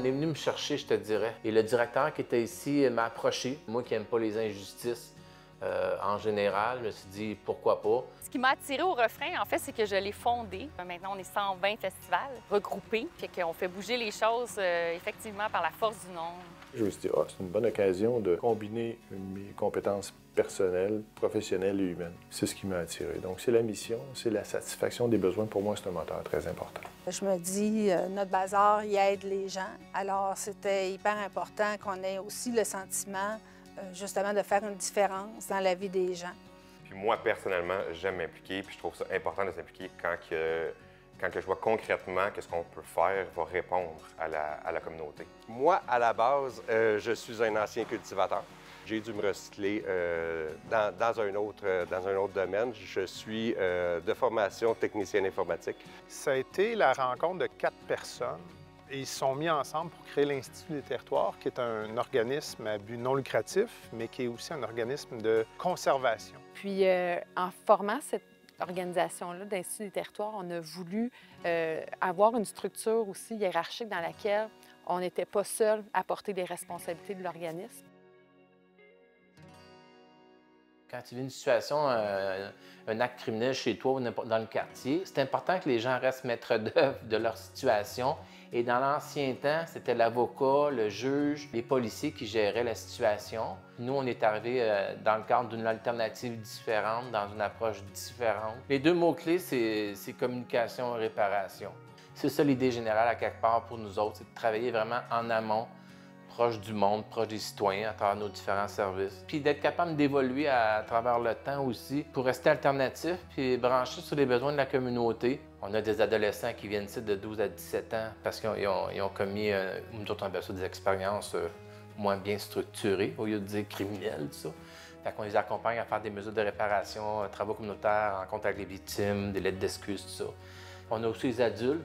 On est venu me chercher, je te dirais. Et le directeur qui était ici m'a approché. Moi qui n'aime pas les injustices en général, je me suis dit pourquoi pas. Ce qui m'a attiré au refrain, en fait, c'est que je l'ai fondé. Maintenant, on est 120 festivals regroupés. Fait qu'on fait bouger les choses, effectivement, par la force du nombre. Je me suis dit, c'est une bonne occasion de combiner mes compétences personnelles, professionnelles et humaines. C'est ce qui m'a attiré. Donc, c'est la mission, c'est la satisfaction des besoins. Pour moi, c'est un moteur très important. Je me dis, notre bazar, il aide les gens. Alors, c'était hyper important qu'on ait aussi le sentiment, justement, de faire une différence dans la vie des gens. Puis moi, personnellement, j'aime m'impliquer, puis je trouve ça important de s'impliquer quand je vois concrètement que ce qu'on peut faire va répondre à la communauté. Moi, à la base, je suis un ancien cultivateur. J'ai dû me recycler dans un autre domaine. Je suis de formation technicienne informatique. Ça a été la rencontre de 4 personnes et ils se sont mis ensemble pour créer l'Institut des territoires, qui est un organisme à but non lucratif, mais qui est aussi un organisme de conservation. Puis, en formant cette organisation-là d'Institut des territoires, on a voulu avoir une structure aussi hiérarchique dans laquelle on n'était pas seul à porter les responsabilités de l'organisme. Quand tu vis une situation, un acte criminel chez toi ou dans le quartier, c'est important que les gens restent maîtres d'œuvre de leur situation. Et dans l'ancien temps, c'était l'avocat, le juge, les policiers qui géraient la situation. Nous, on est arrivés dans le cadre d'une alternative différente, dans une approche différente. Les deux mots-clés, c'est communication et réparation. C'est ça l'idée générale à quelque part pour nous autres, c'est de travailler vraiment en amont, proche du monde, proche des citoyens à travers nos différents services. Puis d'être capable d'évoluer à travers le temps aussi pour rester alternatif puis branché sur les besoins de la communauté. On a des adolescents qui viennent ici de 12 à 17 ans parce qu'ils ont commis, nous autres on appelle ça des expériences moins bien structurées au lieu de dire criminelles, tout ça. Fait qu'on les accompagne à faire des mesures de réparation, travaux communautaires, rencontres avec les victimes, des lettres d'excuses, tout ça. On a aussi les adultes,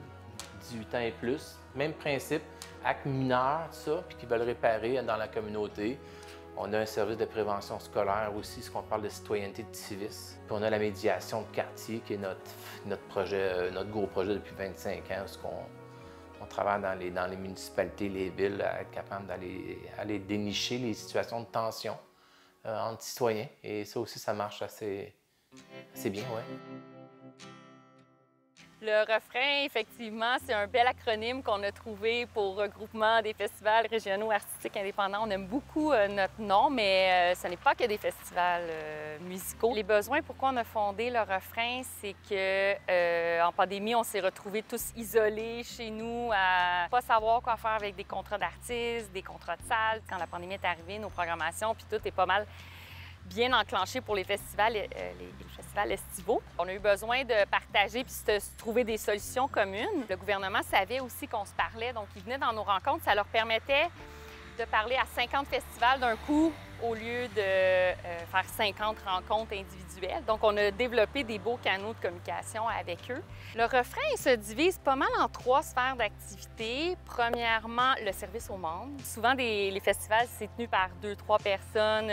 18 ans et plus, même principe. Actes mineurs, tout ça, puis qui veulent réparer dans la communauté. On a un service de prévention scolaire aussi, ce qu'on parle de citoyenneté de civisme. Puis on a la médiation de quartier, qui est notre projet, notre gros projet depuis 25 ans, parce qu'on travaille dans les municipalités, les villes, à être capable d'aller dénicher les situations de tension entre citoyens. Et ça aussi, ça marche assez bien, oui. Le refrain, effectivement, c'est un bel acronyme qu'on a trouvé pour regroupement des festivals régionaux artistiques indépendants. On aime beaucoup notre nom, mais ce n'est pas que des festivals musicaux. Les besoins, pourquoi on a fondé le refrain, c'est que en pandémie, on s'est retrouvés tous isolés chez nous à pas savoir quoi faire avec des contrats d'artistes, des contrats de salles. Quand la pandémie est arrivée, nos programmations, puis tout est pas mal bien enclenché pour les festivals, les festivals estivaux. On a eu besoin de partager puis de trouver des solutions communes. Le gouvernement savait aussi qu'on se parlait, donc ils venaient dans nos rencontres. Ça leur permettait de parler à 50 festivals d'un coup au lieu de faire 50 rencontres individuelles. Donc, on a développé des beaux canaux de communication avec eux. Le refrain, il se divise pas mal en 3 sphères d'activité. Premièrement, le service aux membres. Souvent, les festivals, c'est tenu par 2-3 personnes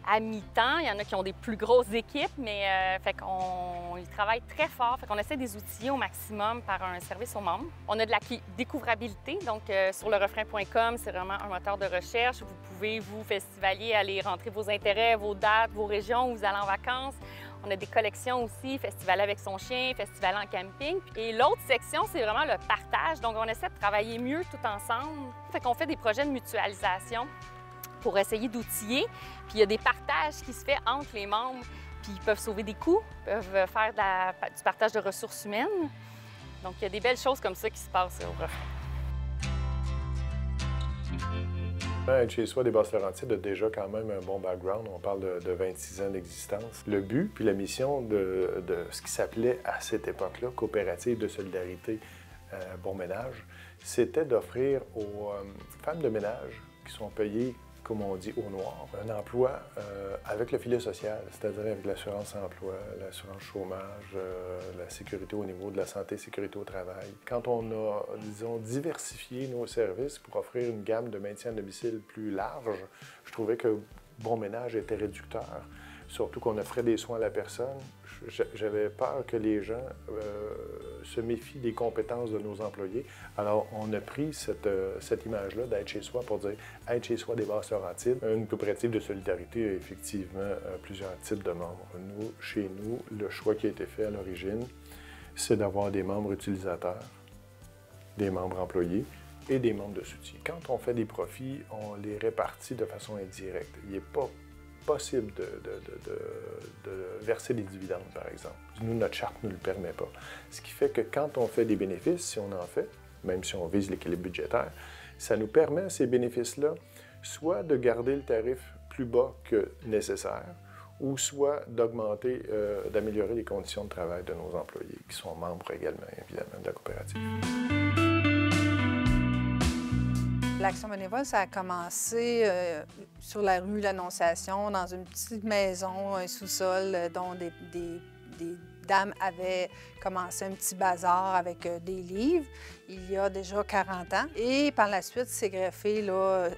à mi-temps. Il y en a qui ont des plus grosses équipes, mais ils travaillent très fort. Fait qu'on essaie des outils au maximum par un service aux membres. On a de la découvrabilité, donc sur lerefrain.com, c'est vraiment un moteur de recherche. Vous pouvez, vous, festivalier, aller rentrer vos intérêts, vos dates, vos régions où vous allez en vacances. On a des collections aussi, festival avec son chien, festival en camping. Et l'autre section, c'est vraiment le partage. Donc, on essaie de travailler mieux tout ensemble. Fait qu'on fait des projets de mutualisation pour essayer d'outiller. Puis il y a des partages qui se font entre les membres, puis ils peuvent sauver des coûts, peuvent faire du partage de ressources humaines. Donc il y a des belles choses comme ça qui se passent au refrain. Chez Soi des Basses-Laurentides a déjà quand même un bon background. On parle de 26 ans d'existence. Le but puis la mission de ce qui s'appelait à cette époque-là Coopérative de solidarité Bon Ménage, c'était d'offrir aux femmes de ménage qui sont payées, comme on dit, au noir, un emploi avec le filet social, c'est-à-dire avec l'assurance emploi, l'assurance chômage, la sécurité au niveau de la santé, sécurité au travail. Quand on a, disons, diversifié nos services pour offrir une gamme de maintien à domicile plus large, je trouvais que Bon Ménage était réducteur surtout qu'on offrait des soins à la personne. J'avais peur que les gens se méfient des compétences de nos employés. Alors, on a pris cette image-là d'être chez soi pour dire être chez soi des Basses-Laurentides. Une coopérative de solidarité a effectivement plusieurs types de membres. Nous, chez nous, le choix qui a été fait à l'origine, c'est d'avoir des membres utilisateurs, des membres employés et des membres de soutien. Quand on fait des profits, on les répartit de façon indirecte. Il n'est pas possible de verser des dividendes, par exemple. Nous, notre charte ne le permet pas. Ce qui fait que quand on fait des bénéfices, si on en fait, même si on vise l'équilibre budgétaire, ça nous permet, ces bénéfices-là, soit de garder le tarif plus bas que nécessaire, ou soit d'augmenter, d'améliorer les conditions de travail de nos employés, qui sont membres également, évidemment, de la coopérative. L'Action bénévole, ça a commencé sur la rue L'Annonciation, dans une petite maison, un sous-sol, dont des dames avaient commencé un petit bazar avec des livres, il y a déjà 40 ans. Et par la suite, s'est greffé là,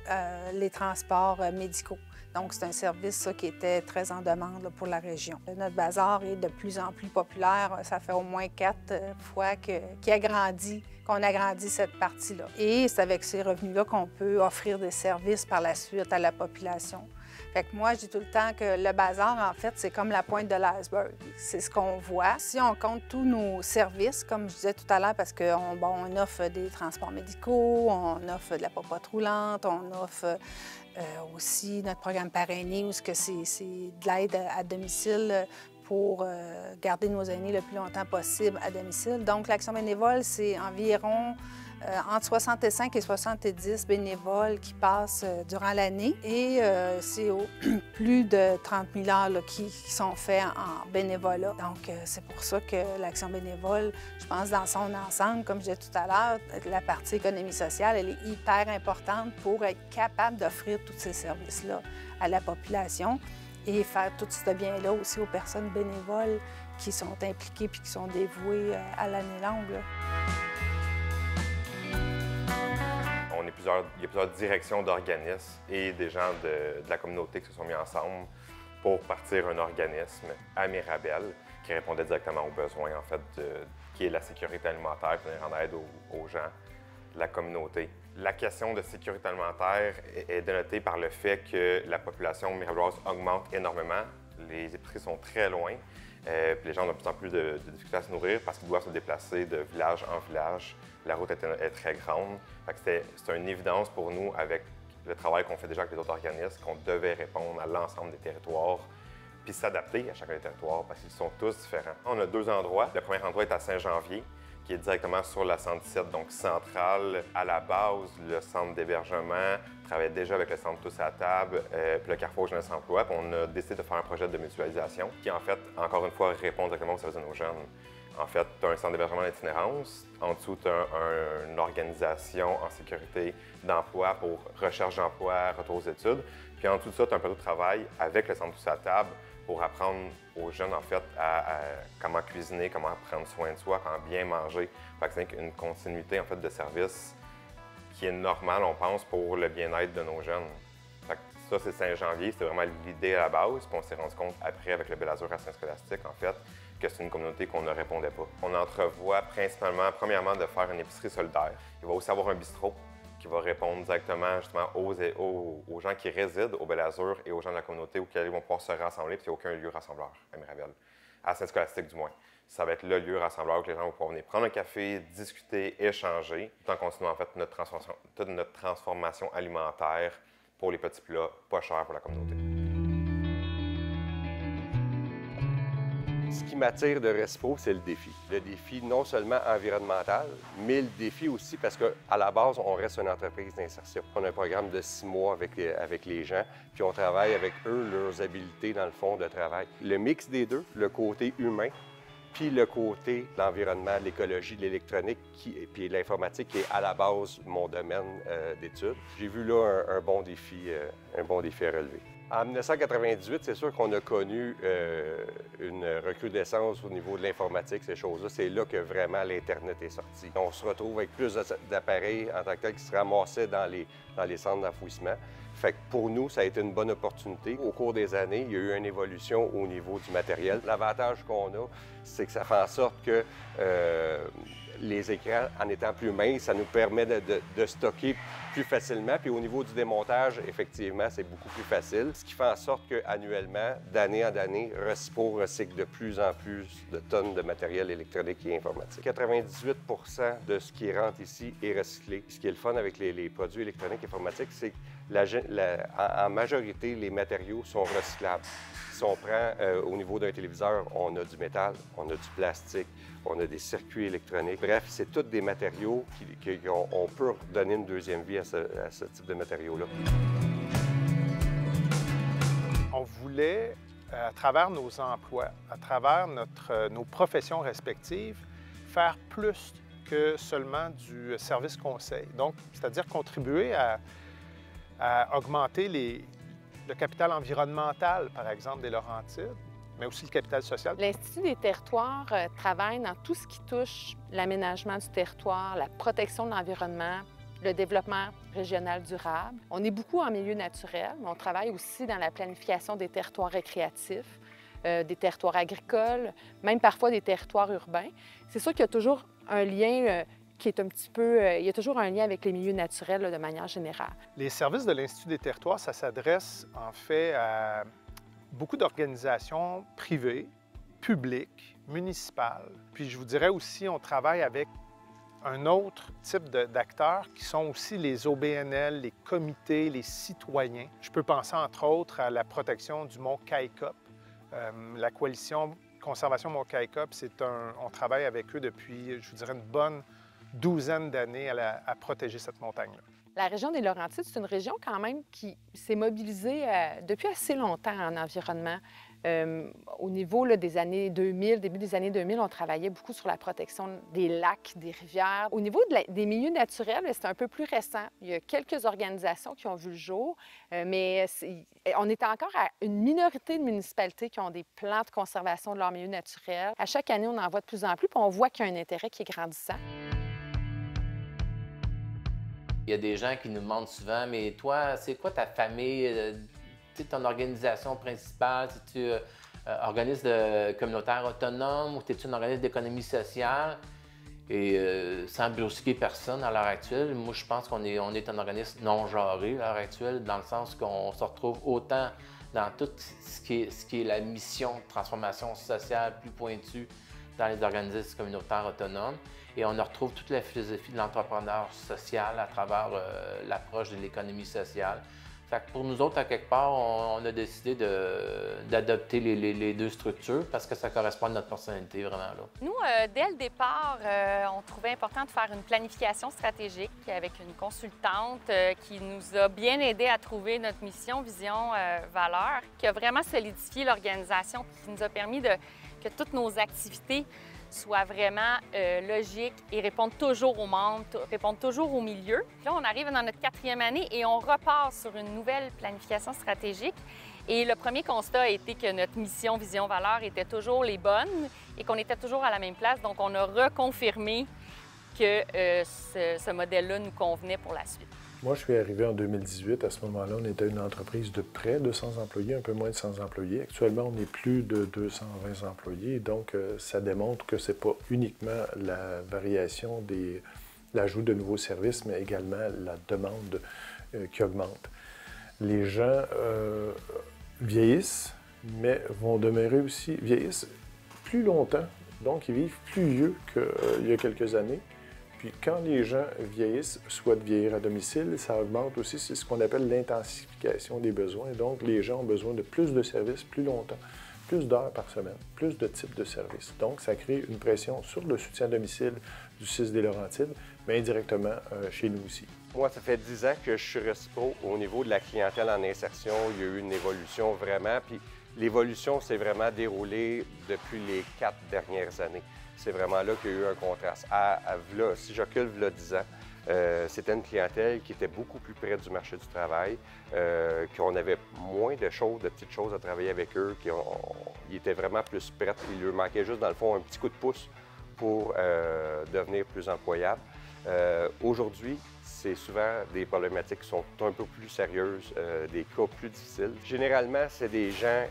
les transports médicaux. Donc, c'est un service ça, qui était très en demande là, pour la région. Notre bazar est de plus en plus populaire. Ça fait au moins 4 fois qu'on agrandit cette partie-là. Et c'est avec ces revenus-là qu'on peut offrir des services par la suite à la population. Fait que moi, je dis tout le temps que le bazar, en fait, c'est comme la pointe de l'iceberg. C'est ce qu'on voit. Si on compte tous nos services, comme je disais tout à l'heure, parce qu'on offre des transports médicaux, on offre de la popote roulante, on offre aussi notre programme parrainé, où c'est de l'aide à domicile pour garder nos aînés le plus longtemps possible à domicile. Donc, l'Action bénévole, c'est environ entre 65 et 70 bénévoles qui passent durant l'année. Et c'est plus de 30 000 heures là, qui sont faits en bénévolat. Donc, c'est pour ça que l'Action bénévole, je pense, dans son ensemble, comme je disais tout à l'heure, la partie économie sociale, elle est hyper importante pour être capable d'offrir tous ces services-là à la population et faire tout ce bien-là aussi aux personnes bénévoles qui sont impliquées puis qui sont dévouées à l'année longue. Là. Il y a plusieurs directions d'organismes et des gens de la communauté qui se sont mis ensemble pour partir un organisme à Mirabel qui répondait directement aux besoins, en fait, qui est la sécurité alimentaire, venir en aide aux gens de la communauté. La question de sécurité alimentaire est dénotée par le fait que la population mirabeloise augmente énormément. Les épiceries sont très loin, puis les gens ont de plus en plus de difficultés à se nourrir parce qu'ils doivent se déplacer de village en village. La route est très grande. C'est une évidence pour nous, avec le travail qu'on fait déjà avec les autres organismes, qu'on devait répondre à l'ensemble des territoires puis s'adapter à chacun des territoires parce qu'ils sont tous différents. On a 2 endroits. Le premier endroit est à Saint-Janvier, qui est directement sur la 117, donc centrale. À la base, le centre d'hébergement travaillait déjà avec le centre Tous à la table, puis le Carrefour Jeunesse Emploi. Puis on a décidé de faire un projet de mutualisation qui, en fait, encore une fois, répond directement aux services de nos jeunes. En fait, tu as un centre d'hébergement d'itinérance. En dessous, tu as une organisation en sécurité d'emploi pour recherche d'emploi, retour aux études. Puis en dessous de ça, tu as un plateau de travail avec le centre Tous à la table pour apprendre aux jeunes, en fait, à comment cuisiner, comment prendre soin de soi, comment bien manger. Fait que c'est une continuité, en fait, de service qui est normale, on pense, pour le bien-être de nos jeunes. Fait que ça, c'est Saint-Janvier. C'était vraiment l'idée à la base. Puis on s'est rendu compte après, avec le Bel Azur à Saint-Scolastique, en fait, que c'est une communauté qu'on ne répondait pas. On entrevoit principalement, premièrement, de faire une épicerie solidaire. Il va aussi avoir un bistrot qui va répondre directement justement aux gens qui résident au Bel Azur et aux gens de la communauté auxquels ils vont pouvoir se rassembler, puis il n'y a aucun lieu rassembleur à Mirabel, à Saint-Scolastique du moins. Ça va être le lieu rassembleur où les gens vont pouvoir venir prendre un café, discuter, échanger, tout en continuant en fait toute notre transformation alimentaire pour les petits plats pas chers pour la communauté. Ce qui m'attire de Respo, c'est le défi. Le défi non seulement environnemental, mais le défi aussi parce qu'à la base, on reste une entreprise d'insertion. On a un programme de 6 mois avec les gens, puis on travaille avec eux, leurs habiletés dans le fond de travail. Le mix des deux, le côté humain, puis le côté de l'environnement, l'écologie, l'électronique, puis l'informatique qui est à la base mon domaine d'études. J'ai vu là un bon défi à relever. En 1998, c'est sûr qu'on a connu une recrudescence au niveau de l'informatique, ces choses-là. C'est là que vraiment l'Internet est sorti. On se retrouve avec plus d'appareils en tant que tel qui se ramassaient dans les centres d'enfouissement. Fait que pour nous, ça a été une bonne opportunité. Au cours des années, il y a eu une évolution au niveau du matériel. L'avantage qu'on a, c'est que ça fait en sorte que les écrans, en étant plus minces, ça nous permet de stocker plus facilement. Puis au niveau du démontage, effectivement, c'est beaucoup plus facile. Ce qui fait en sorte qu'annuellement, d'année en année, Recipo recycle de plus en plus de tonnes de matériel électronique et informatique. 98 de ce qui rentre ici est recyclé. Ce qui est le fun avec les produits électroniques et informatiques, c'est que en majorité, les matériaux sont recyclables. Si on prend au niveau d'un téléviseur, on a du métal, on a du plastique, on a des circuits électroniques. Bref, c'est tous des matériaux qu'on peut donner une deuxième vie à ce type de matériaux-là. On voulait, à travers nos emplois, à travers nos professions respectives, faire plus que seulement du service conseil. Donc, c'est-à-dire contribuer à augmenter le capital environnemental, par exemple, des Laurentides, mais aussi le capital social. L'Institut des territoires travaille dans tout ce qui touche l'aménagement du territoire, la protection de l'environnement, le développement régional durable. On est beaucoup en milieu naturel, mais on travaille aussi dans la planification des territoires récréatifs, des territoires agricoles, même parfois des territoires urbains. C'est sûr qu'il y a toujours un lien qui est un petit peu... il y a toujours un lien avec les milieux naturels là, de manière générale. Les services de l'Institut des territoires, ça s'adresse en fait à beaucoup d'organisations privées, publiques, municipales. Puis je vous dirais aussi, on travaille avec un autre type d'acteurs qui sont aussi les OBNL, les comités, les citoyens. Je peux penser entre autres à la protection du mont Kaikop. La coalition Conservation Mont Kaikop, on travaille avec eux depuis, je vous dirais, une bonne douzaine d'années à protéger cette montagne-là. La région des Laurentides, c'est une région quand même qui s'est mobilisée depuis assez longtemps en environnement. Au niveau là, des années 2000, début des années 2000, on travaillait beaucoup sur la protection des lacs, des rivières. Au niveau des milieux naturels, c'est un peu plus récent. Il y a quelques organisations qui ont vu le jour, mais on est encore à une minorité de municipalités qui ont des plans de conservation de leurs milieux naturels. À chaque année, on en voit de plus en plus, puis on voit qu'il y a un intérêt qui est grandissant. Il y a des gens qui nous demandent souvent, mais toi, c'est quoi ta famille, ton organisation principale? Es-tu organisme communautaire autonome ou es-tu un organisme d'économie sociale? Et sans brusquer personne à l'heure actuelle, moi, je pense qu'on est un organisme non genré à l'heure actuelle, dans le sens qu'on se retrouve autant dans tout ce qui est la mission de transformation sociale plus pointue dans les organismes communautaires autonomes. Et on retrouve toute la philosophie de l'entrepreneur social à travers l'approche de l'économie sociale. Fait que pour nous autres, à quelque part, on a décidé d'adopter les deux structures parce que ça correspond à notre personnalité vraiment là. Nous, dès le départ, on trouvait important de faire une planification stratégique avec une consultante qui nous a bien aidé à trouver notre mission, vision, valeur, qui a vraiment solidifié l'organisation, qui nous a permis que toutes nos activités soient vraiment logiques et répondent toujours aux membres, répondent toujours au milieu. Puis là, on arrive dans notre 4e année et on repart sur une nouvelle planification stratégique. Et le premier constat a été que notre mission, vision, valeur étaient toujours les bonnes et qu'on était toujours à la même place. Donc, on a reconfirmé que ce modèle-là nous convenait pour la suite. Moi, je suis arrivé en 2018. À ce moment-là, on était une entreprise de près de 100 employés, un peu moins de 100 employés. Actuellement, on est plus de 220 employés. Donc, ça démontre que ce n'est pas uniquement la variation l'ajout de nouveaux services, mais également la demande qui augmente. Les gens vieillissent, mais vont demeurer aussi, vieillissent plus longtemps. Donc, ils vivent plus vieux qu'il y a quelques années. Puis quand les gens vieillissent, souhaitent vieillir à domicile, ça augmente aussi, c'est ce qu'on appelle l'intensification des besoins. Donc, les gens ont besoin de plus de services plus longtemps, plus d'heures par semaine, plus de types de services. Donc, ça crée une pression sur le soutien à domicile du CIS des Laurentides, mais indirectement chez nous aussi. Moi, ça fait 10 ans que je suis Recipo. Au niveau de la clientèle en insertion, il y a eu une évolution vraiment. Puis l'évolution s'est vraiment déroulée depuis les 4 dernières années. C'est vraiment là qu'il y a eu un contraste. Si je recule, il y a 10 ans, c'était une clientèle qui était beaucoup plus près du marché du travail, qu'on avait moins de petites choses à travailler avec eux, ils étaient vraiment plus prêts. Il leur manquait juste, dans le fond, un petit coup de pouce pour devenir plus employables. Aujourd'hui, c'est souvent des problématiques qui sont un peu plus sérieuses, des cas plus difficiles. Généralement, c'est des gens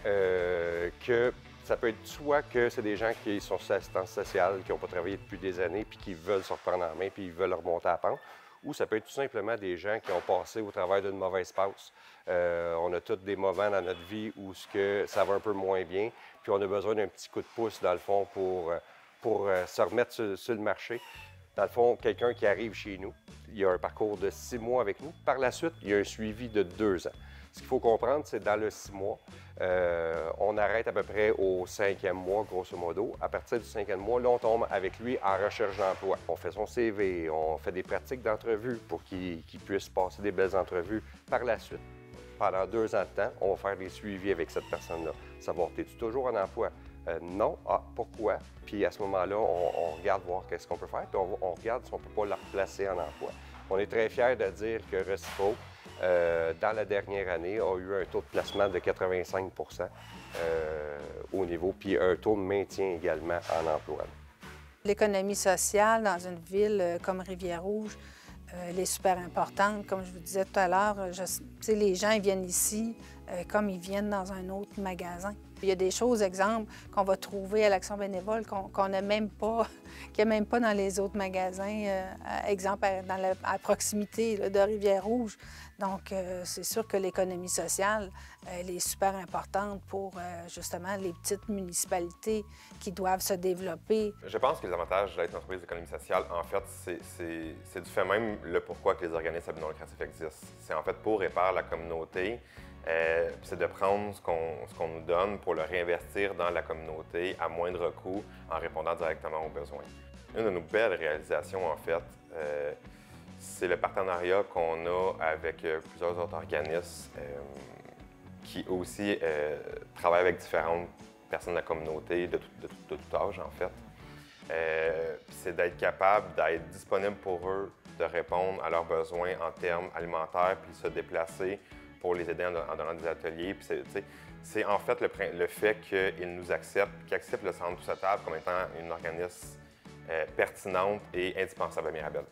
que ça peut être soit que c'est des gens qui sont sur l'assistance sociale, qui n'ont pas travaillé depuis des années, puis qui veulent se reprendre en main, puis ils veulent remonter à la pente, ou ça peut être tout simplement des gens qui ont passé au travers d'une mauvaise passe. On a tous des moments dans notre vie où ça va un peu moins bien, puis on a besoin d'un petit coup de pouce, dans le fond, pour se remettre sur le marché. Dans le fond, quelqu'un qui arrive chez nous, il y a un parcours de 6 mois avec nous. Par la suite, il y a un suivi de 2 ans. Ce qu'il faut comprendre, c'est dans le 6 mois, on arrête à peu près au 5e mois, grosso modo. À partir du 5e mois, là, on tombe avec lui en recherche d'emploi. On fait son CV, on fait des pratiques d'entrevue pour qu'il puisse passer des belles entrevues. Par la suite, pendant 2 ans de temps, on va faire des suivis avec cette personne-là. Savoir, es-tu toujours en emploi? Non. Ah, pourquoi? Puis à ce moment-là, on regarde voir qu'est-ce qu'on peut faire, puis on regarde si on ne peut pas la replacer en emploi. On est très fiers de dire que Reciproc, dans la dernière année, a eu un taux de placement de 85 au niveau, puis un taux de maintien également en emploi. L'économie sociale dans une ville comme Rivière-Rouge, elle est super importante. Comme je vous disais tout à l'heure, les gens ils viennent ici comme ils viennent dans un autre magasin. Il y a des choses, exemple, qu'on va trouver à l'Action bénévole qu'on n'a même pas, qu'il n'y a même pas dans les autres magasins, exemple à proximité là, de Rivière-Rouge. Donc, c'est sûr que l'économie sociale, elle est super importante pour justement les petites municipalités qui doivent se développer. Je pense que les avantages d'être une entreprise d'économie sociale, en fait, c'est du fait même le pourquoi que les organismes à but non lucratif existent. C'est en fait pour réparer la communauté. C'est de prendre ce qu'on nous donne pour le réinvestir dans la communauté à moindre coût en répondant directement aux besoins. Une de nos belles réalisations, en fait, c'est le partenariat qu'on a avec plusieurs autres organismes qui aussi travaillent avec différentes personnes de la communauté de tout âge, en fait. C'est d'être capable d'être disponible pour eux, de répondre à leurs besoins en termes alimentaires, puis se déplacer pour les aider en donnant des ateliers. C'est en fait le fait qu'ils nous acceptent, qu'ils acceptent le Centre Tous à table comme étant une organisme pertinente et indispensable à Mirabel.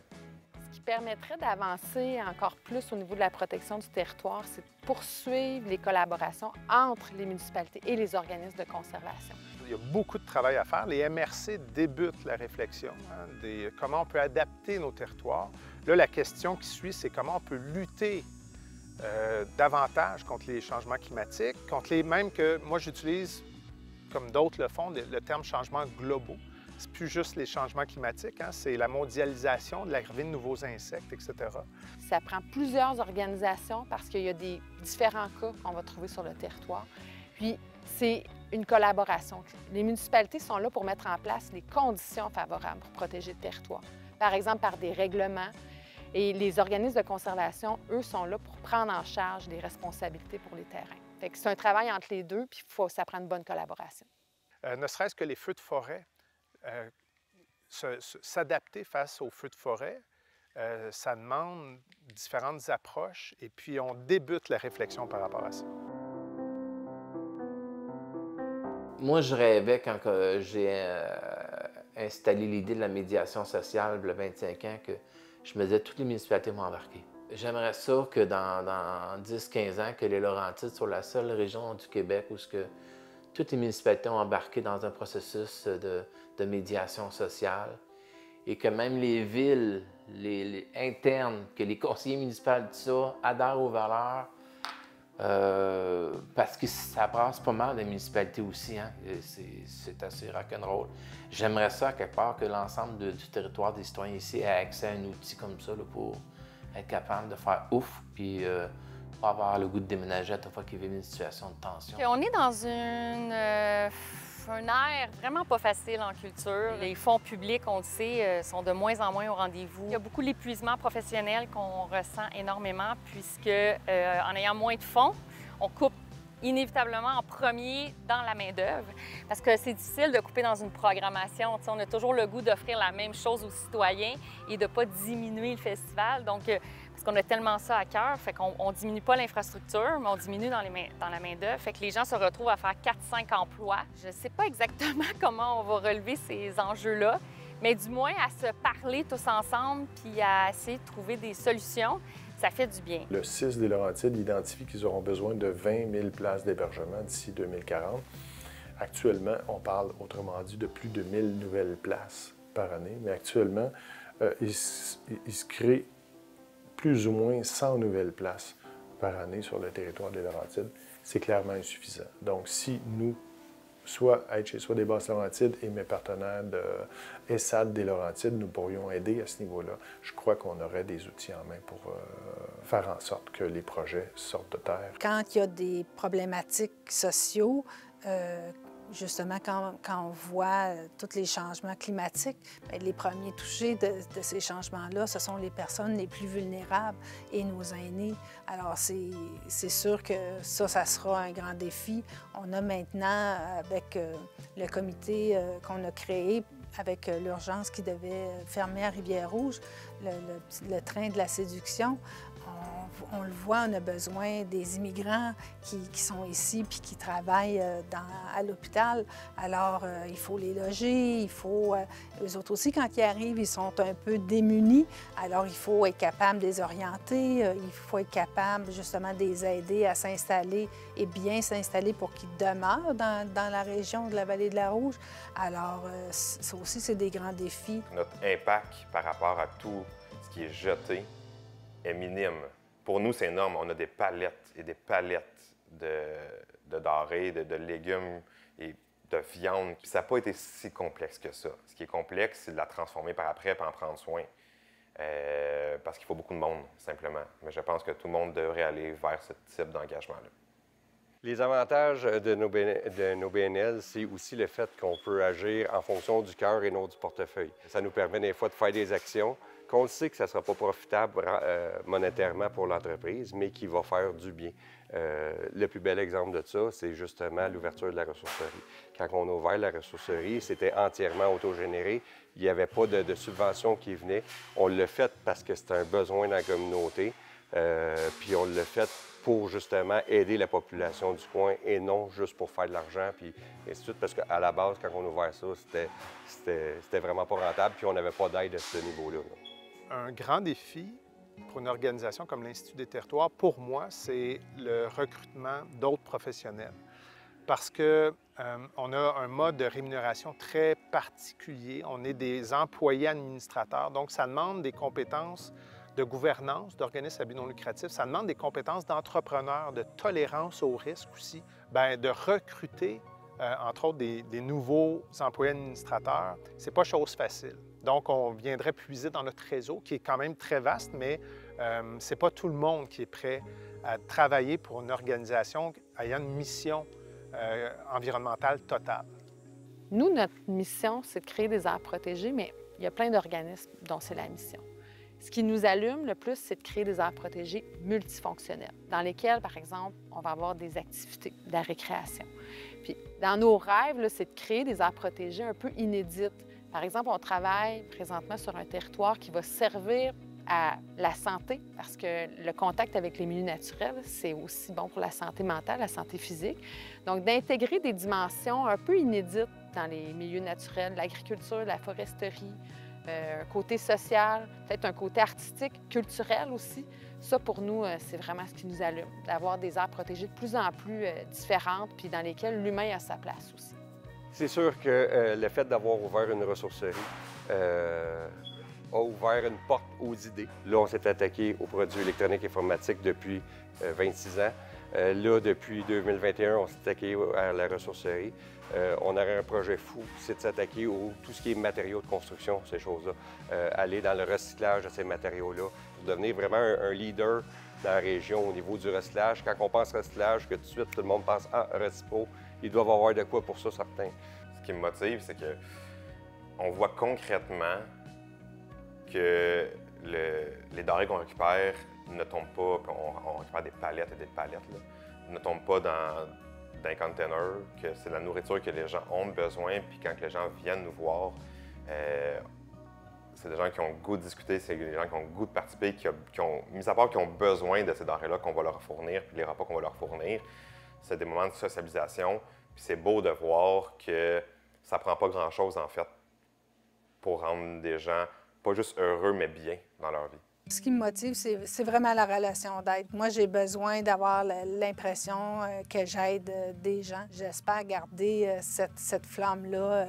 Ce qui permettrait d'avancer encore plus au niveau de la protection du territoire, c'est de poursuivre les collaborations entre les municipalités et les organismes de conservation. Il y a beaucoup de travail à faire. Les MRC débutent la réflexion comment on peut adapter nos territoires. Là, la question qui suit, c'est comment on peut lutter davantage contre les changements climatiques, même que moi j'utilise, comme d'autres le font, le terme changements globaux. C'est plus juste les changements climatiques, c'est la mondialisation, de l'arrivée de nouveaux insectes, etc. Ça prend plusieurs organisations parce qu'il y a des différents cas qu'on va trouver sur le territoire. Puis, c'est une collaboration. Les municipalités sont là pour mettre en place les conditions favorables pour protéger le territoire. Par exemple, par des règlements. Et les organismes de conservation, eux, sont là pour prendre en charge les responsabilités pour les terrains. Fait que c'est un travail entre les deux, puis ça prend une bonne collaboration. Ne serait-ce que les feux de forêt, s'adapter face aux feux de forêt, ça demande différentes approches, et puis on débute la réflexion par rapport à ça. Moi, je rêvais quand j'ai installé l'idée de la médiation sociale il y a 25 ans que je me disais, toutes les municipalités vont embarquer. J'aimerais ça que dans 10-15 ans, que les Laurentides soient la seule région du Québec où toutes les municipalités ont embarqué dans un processus de médiation sociale et que même les villes, les internes, que les conseillers municipaux, tout ça, adhèrent aux valeurs parce que ça brasse pas mal des municipalités aussi. Hein? C'est assez rock'n'roll. J'aimerais ça, quelque part, que l'ensemble du territoire des citoyens ici ait accès à un outil comme ça là, pour être capable de faire ouf, puis pas avoir le goût de déménager à chaque fois qu'il vit une situation de tension. Puis on est dans un air vraiment pas facile en culture. Les fonds publics, on le sait, sont de moins en moins au rendez-vous. Il y a beaucoup d'épuisement professionnel qu'on ressent énormément puisque, en ayant moins de fonds, on coupe inévitablement en premier dans la main-d'œuvre parce que c'est difficile de couper dans une programmation. T'sais, on a toujours le goût d'offrir la même chose aux citoyens et de ne pas diminuer le festival. Donc, parce qu'on a tellement ça à cœur, fait qu'on ne diminue pas l'infrastructure, mais on diminue dans la main-d'œuvre. Fait que les gens se retrouvent à faire 4-5 emplois. Je ne sais pas exactement comment on va relever ces enjeux-là, Mais du moins à se parler tous ensemble puis à essayer de trouver des solutions, ça fait du bien. Le CIS des Laurentides identifie qu'ils auront besoin de 20 000 places d'hébergement d'ici 2040. Actuellement, on parle, autrement dit, de plus de 1 000 nouvelles places par année, mais actuellement, il se crée plus ou moins 100 nouvelles places par année sur le territoire des Laurentides. C'est clairement insuffisant. Donc, si nous, soit soit des Basses-Laurentides et mes partenaires de ESSAD des Laurentides, nous pourrions aider à ce niveau-là, je crois qu'on aurait des outils en main pour faire en sorte que les projets sortent de terre. Quand il y a des problématiques sociaux, justement, quand on voit tous les changements climatiques, bien, les premiers touchés de ces changements-là, ce sont les personnes les plus vulnérables et nos aînés. Alors, c'est sûr que ça sera un grand défi. On a maintenant, avec le comité qu'on a créé, avec l'urgence qui devait fermer à Rivière-Rouge, le train de la séduction, on le voit, on a besoin des immigrants qui sont ici puis qui travaillent à l'hôpital. Alors, il faut les loger, il faut... eux autres aussi, quand ils arrivent, ils sont un peu démunis. Alors, il faut être capable de les orienter, il faut être capable, justement, de les aider à s'installer et bien s'installer pour qu'ils demeurent dans la région de la Vallée de la Rouge. Alors, ça aussi, c'est des grands défis. Notre impact par rapport à tout ce qui est jeté est minime. Pour nous, c'est énorme. On a des palettes et des palettes de denrées, de légumes et de viande. Puis ça n'a pas été si complexe que ça. Ce qui est complexe, c'est de la transformer par après et en prendre soin. Parce qu'il faut beaucoup de monde, simplement. Mais je pense que tout le monde devrait aller vers ce type d'engagement-là. Les avantages de nos BNL, c'est aussi le fait qu'on peut agir en fonction du cœur et non du portefeuille. Ça nous permet des fois de faire des actions qu'on sait que ça ne sera pas profitable monétairement pour l'entreprise, mais qui va faire du bien. Le plus bel exemple de ça, c'est justement l'ouverture de la ressourcerie. Quand on a ouvert la ressourcerie, c'était entièrement autogénéré. Il n'y avait pas de subvention qui venait. On l'a fait parce que c'était un besoin dans la communauté. Puis on l'a fait pour justement aider la population du coin et non juste pour faire de l'argent, puis ainsi de suite. Parce qu'à la base, quand on a ouvert ça, c'était vraiment pas rentable, puis on n'avait pas d'aide à ce niveau-là. Un grand défi pour une organisation comme l'Institut des territoires, pour moi, c'est le recrutement d'autres professionnels. Parce qu'on a un mode de rémunération très particulier. On est des employés administrateurs, donc ça demande des compétences de gouvernance d'organismes à but non lucratif. Ça demande des compétences d'entrepreneur, de tolérance au risque aussi. Bien, de recruter, entre autres, des nouveaux employés administrateurs, c'est pas chose facile. Donc, on viendrait puiser dans notre réseau, qui est quand même très vaste, mais c'est pas tout le monde qui est prêt à travailler pour une organisation ayant une mission environnementale totale. Nous, notre mission, c'est de créer des aires protégées, mais il y a plein d'organismes dont c'est la mission. Ce qui nous allume le plus, c'est de créer des aires protégées multifonctionnelles, dans lesquelles, par exemple, on va avoir des activités, de la récréation. Puis, dans nos rêves, c'est de créer des aires protégées un peu inédites. Par exemple, on travaille présentement sur un territoire qui va servir à la santé, parce que le contact avec les milieux naturels, c'est aussi bon pour la santé mentale, la santé physique. Donc, d'intégrer des dimensions un peu inédites dans les milieux naturels, l'agriculture, la foresterie, un côté social, peut-être un côté artistique, culturel aussi. Ça, pour nous, c'est vraiment ce qui nous allume, d'avoir des aires protégées de plus en plus différentes, puis dans lesquelles l'humain a sa place aussi. C'est sûr que le fait d'avoir ouvert une ressourcerie a ouvert une porte aux idées. Là, on s'est attaqué aux produits électroniques et informatiques depuis 26 ans. Là, depuis 2021, on s'est attaqué à la ressourcerie. On aurait un projet fou, c'est de s'attaquer à tout ce qui est matériaux de construction, ces choses-là. Aller dans le recyclage de ces matériaux-là, pour devenir vraiment un leader dans la région au niveau du recyclage. Quand on pense recyclage, que tout de suite, tout le monde pense « Ah, Recipro, ils doivent avoir de quoi pour ça, certains. » Ce qui me motive, c'est que on voit concrètement que les denrées qu'on récupère ne tombent pas, on récupère des palettes et des palettes, là, ne tombent pas dans un container, que c'est la nourriture que les gens ont besoin, puis quand les gens viennent nous voir, c'est des gens qui ont le goût de discuter, c'est des gens qui ont le goût de participer, mis à part qui ont besoin de ces denrées-là qu'on va leur fournir, puis les repas qu'on va leur fournir, c'est des moments de socialisation, puis c'est beau de voir que ça prend pas grand-chose, en fait, pour rendre des gens pas juste heureux, mais bien dans leur vie. Ce qui me motive, c'est vraiment la relation d'aide. Moi, j'ai besoin d'avoir l'impression que j'aide des gens. J'espère garder cette flamme-là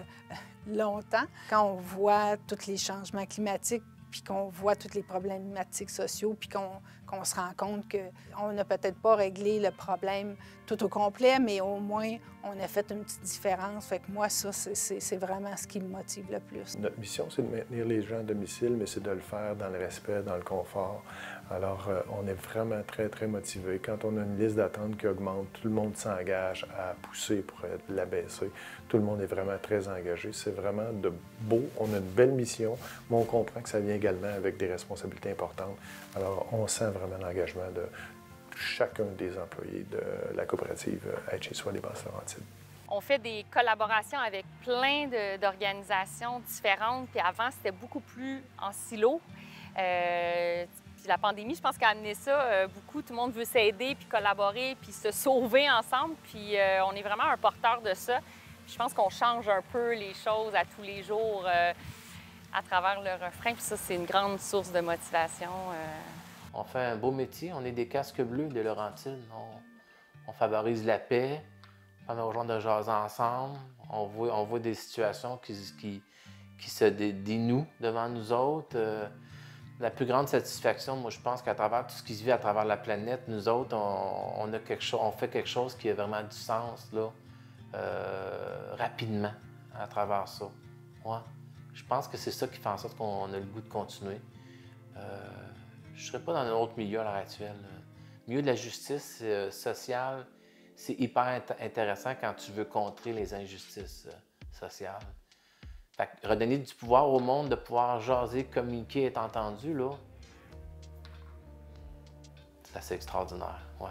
longtemps. Quand on voit tous les changements climatiques, puis qu'on voit toutes les problématiques sociaux, puis qu'on se rend compte qu'on n'a peut-être pas réglé le problème tout au complet, mais au moins, on a fait une petite différence. Fait que moi, ça, c'est vraiment ce qui me motive le plus. Notre mission, c'est de maintenir les gens à domicile, mais c'est de le faire dans le respect, dans le confort. Alors, on est vraiment très, très motivés. Quand on a une liste d'attente qui augmente, tout le monde s'engage à pousser pour l'abaisser. Tout le monde est vraiment très engagé. C'est vraiment de beau. On a une belle mission, mais on comprend que ça vient également avec des responsabilités importantes. Alors, on sent vraiment l'engagement de chacun des employés de la coopérative Aide chez soi des Basses-Laurentides. On fait des collaborations avec plein d'organisations différentes. Puis avant, c'était beaucoup plus en silo. Puis la pandémie, je pense qu'elle a amené ça beaucoup. Tout le monde veut s'aider, puis collaborer, puis se sauver ensemble. Puis on est vraiment un porteur de ça. Puis je pense qu'on change un peu les choses à tous les jours à travers le refrain. Puis ça, c'est une grande source de motivation. On fait un beau métier. On est des casques bleus des Laurentides. On favorise la paix. On permet aux gens de jaser ensemble. On voit des situations qui se dénouent devant nous autres. La plus grande satisfaction, moi, je pense qu'à travers tout ce qui se vit à travers la planète, nous autres, on fait quelque chose qui a vraiment du sens, là, rapidement, à travers ça. Ouais. Je pense que c'est ça qui fait en sorte qu'on a le goût de continuer. Je ne serais pas dans un autre milieu à l'heure actuelle. Le milieu de la justice sociale, c'est hyper intéressant quand tu veux contrer les injustices sociales. Fait que redonner du pouvoir au monde, de pouvoir jaser, communiquer, être entendu, là, c'est assez extraordinaire. Ouais.